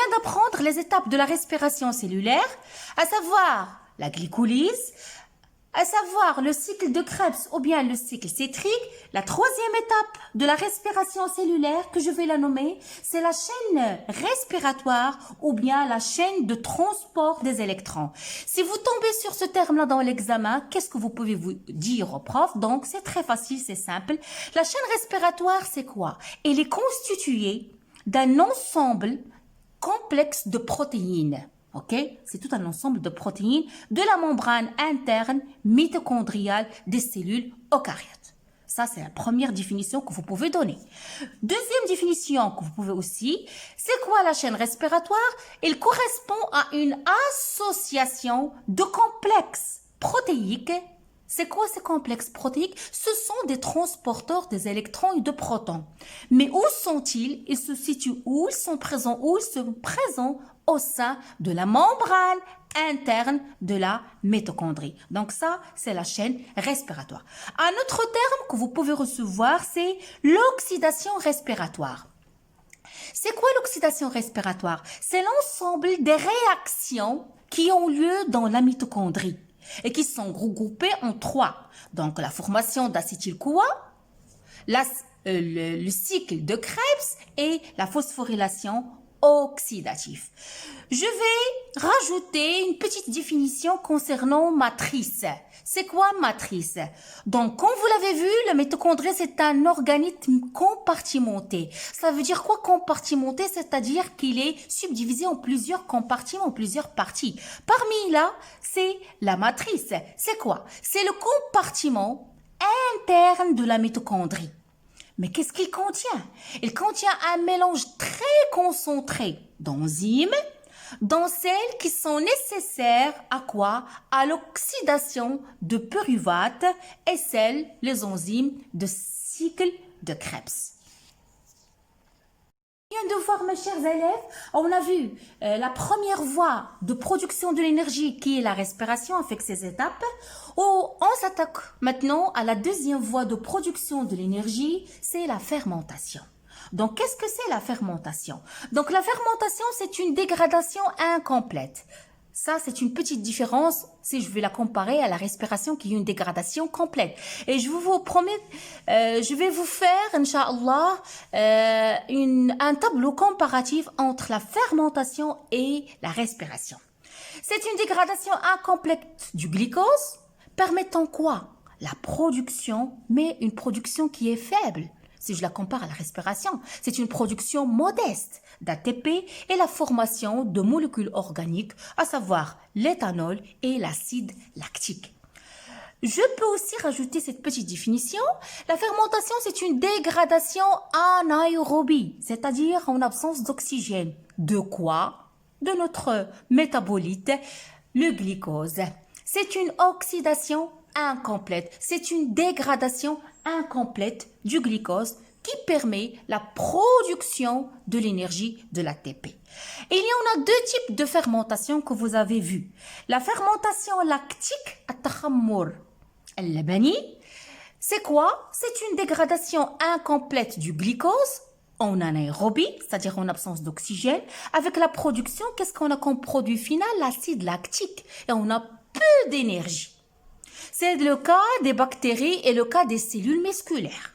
vient d'apprendre les étapes de la respiration cellulaire, à savoir la glycolyse, à savoir le cycle de Krebs ou bien le cycle citrique. La troisième étape de la respiration cellulaire, que je vais la nommer, c'est la chaîne respiratoire ou bien la chaîne de transport des électrons. Si vous tombez sur ce terme-là dans l'examen, qu'est-ce que vous pouvez vous dire au prof? Donc, c'est très facile, c'est simple. La chaîne respiratoire, c'est quoi? Elle est constituée d'un ensemble complexe de protéines. Ok, c'est tout un ensemble de protéines de la membrane interne mitochondriale des cellules eucaryotes. Ça, c'est la première définition que vous pouvez donner. Deuxième définition que vous pouvez aussi, c'est quoi la chaîne respiratoire? Elle correspond à une association de complexes protéiques. C'est quoi ces complexes protéiques? Ce sont des transporteurs des électrons et de protons. Mais où sont-ils? Ils se situent où? Ils sont présents où? Ils sont présents au sein de la membrane interne de la mitochondrie. Donc ça, c'est la chaîne respiratoire. Un autre terme que vous pouvez recevoir, c'est l'oxydation respiratoire. C'est quoi l'oxydation respiratoire? C'est l'ensemble des réactions qui ont lieu dans la mitochondrie et qui sont regroupées en trois. Donc la formation d'acétyl-CoA, le cycle de Krebs et la phosphorylation oxydatif. Je vais rajouter une petite définition concernant matrice. C'est quoi matrice? Donc, comme vous l'avez vu, le mitochondrie, c'est un organisme compartimenté. Ça veut dire quoi compartimenté? C'est-à-dire qu'il est subdivisé en plusieurs compartiments, en plusieurs parties. Parmi là, c'est la matrice. C'est quoi? C'est le compartiment interne de la mitochondrie. Mais qu'est-ce qu'il contient? Il contient un mélange très concentré d'enzymes, dans celles qui sont nécessaires à quoi? À l'oxydation de pyruvate et les enzymes de cycle de Krebs. De voir, mes chers élèves, on a vu la première voie de production de l'énergie qui est la respiration avec ses étapes. On s'attaque maintenant à la deuxième voie de production de l'énergie, c'est la fermentation. Donc, qu'est-ce que c'est la fermentation? Donc, la fermentation, c'est une dégradation incomplète. Ça, c'est une petite différence si je vais la comparer à la respiration qui est une dégradation complète. Et je vous promets, je vais vous faire, Inch'Allah, un tableau comparatif entre la fermentation et la respiration. C'est une dégradation incomplète du glucose, permettant quoi? La production, mais une production qui est faible. Si je la compare à la respiration, c'est une production modeste d'ATP et la formation de molécules organiques, à savoir l'éthanol et l'acide lactique. Je peux aussi rajouter cette petite définition. La fermentation, c'est une dégradation anaérobie, c'est-à-dire en absence d'oxygène. De quoi? De notre métabolite, le glucose. C'est une oxydation incomplète. C'est une dégradation incomplète du glucose qui permet la production de l'énergie de l'ATP. Il y en a deux types de fermentation que vous avez vus. La fermentation lactique, at-takhammur al-labani, c'est quoi? C'est une dégradation incomplète du glucose en anaérobie, c'est-à-dire en absence d'oxygène, avec la production, qu'est-ce qu'on a comme produit final? L'acide lactique. Et on a peu d'énergie. C'est le cas des bactéries et le cas des cellules musculaires.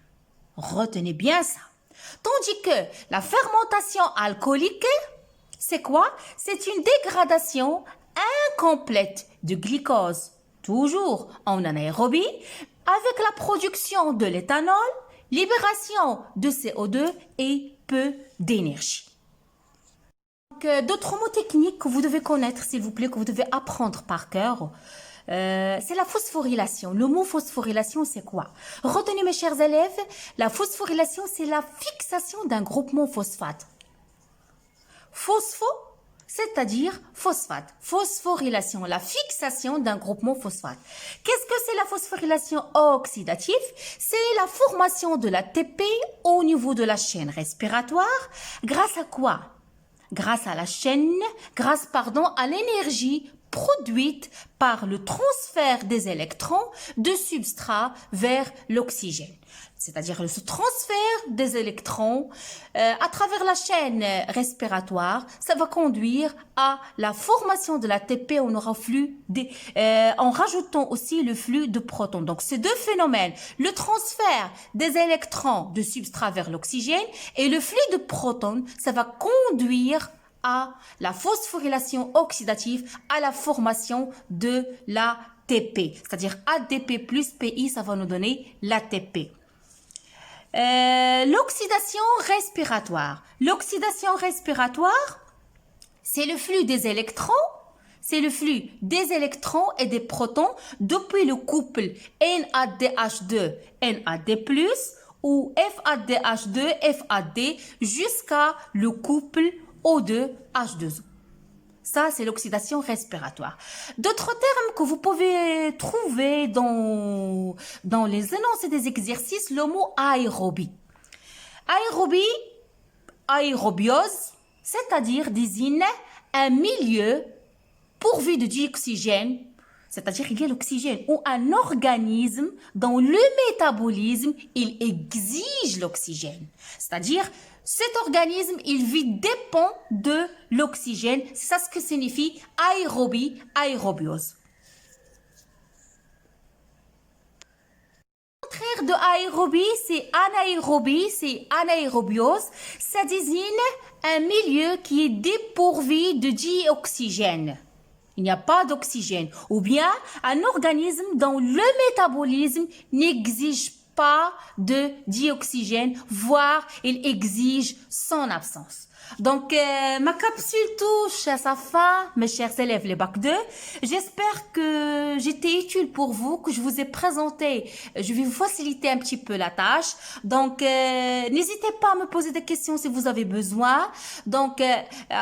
Retenez bien ça. Tandis que la fermentation alcoolique, c'est quoi? C'est une dégradation incomplète du glucose, toujours en anaérobie, avec la production de l'éthanol, libération de CO2 et peu d'énergie. D'autres mots techniques que vous devez connaître, s'il vous plaît, que vous devez apprendre par cœur. C'est la phosphorylation. Le mot phosphorylation, c'est quoi? Retenez, mes chers élèves, la phosphorylation, c'est la fixation d'un groupement phosphate. Phospho, c'est-à-dire phosphate. Phosphorylation, la fixation d'un groupement phosphate. Qu'est-ce que c'est la phosphorylation oxydative? C'est la formation de l'ATP au niveau de la chaîne respiratoire. Grâce à quoi? Grâce à la chaîne, à l'énergie produite par le transfert des électrons de substrat vers l'oxygène. C'est-à-dire ce transfert des électrons à travers la chaîne respiratoire, ça va conduire à la formation de l'ATP. On aura en rajoutant aussi le flux de protons. Donc ces deux phénomènes, le transfert des électrons de substrat vers l'oxygène et le flux de protons, ça va conduire à la phosphorylation oxydative, à la formation de l'ATP. C'est-à-dire ADP plus PI, ça va nous donner l'ATP. L'oxydation respiratoire. L'oxydation respiratoire, c'est le flux des électrons, c'est le flux des électrons et des protons depuis le couple NADH2, NAD+, ou FADH2, FAD, jusqu'à le couple O2, H2O. Ça, c'est l'oxydation respiratoire. D'autres termes que vous pouvez trouver dans les énoncés des exercices, le mot aérobie. Aérobiose, c'est-à-dire désigne un milieu pourvu de dioxygène, c'est-à-dire qu'il y a l'oxygène, ou un organisme dont le métabolisme, il exige l'oxygène. C'est-à-dire, cet organisme, il vit dépend de l'oxygène. C'est ça ce que signifie aérobie, aérobiose. Le contraire de aérobie, c'est anaérobie, c'est anaérobiose. Ça désigne un milieu qui est dépourvu de dioxygène. Il n'y a pas d'oxygène. Ou bien un organisme dont le métabolisme n'exige pas de dioxygène, voire il exige son absence. Donc, ma capsule touche à sa fin, mes chers élèves, les bac 2. J'espère que j'étais utile pour vous, que je vous ai présenté. Je vais vous faciliter un petit peu la tâche. Donc, n'hésitez pas à me poser des questions si vous avez besoin. Donc,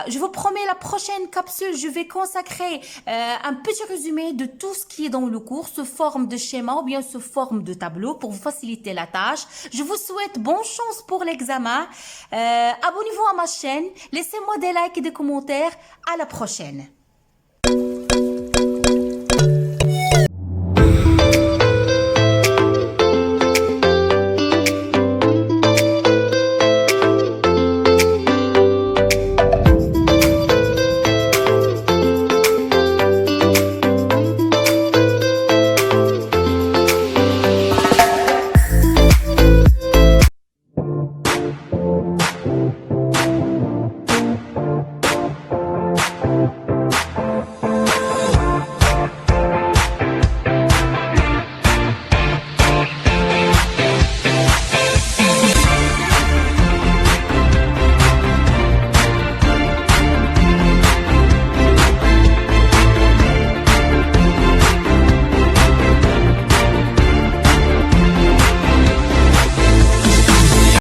je vous promets, la prochaine capsule, je vais consacrer un petit résumé de tout ce qui est dans le cours, sous forme de schéma ou bien sous forme de tableau pour vous faciliter la tâche. Je vous souhaite bonne chance pour l'examen. Abonnez-vous à ma chaîne. Laissez-moi des likes et des commentaires. À la prochaine.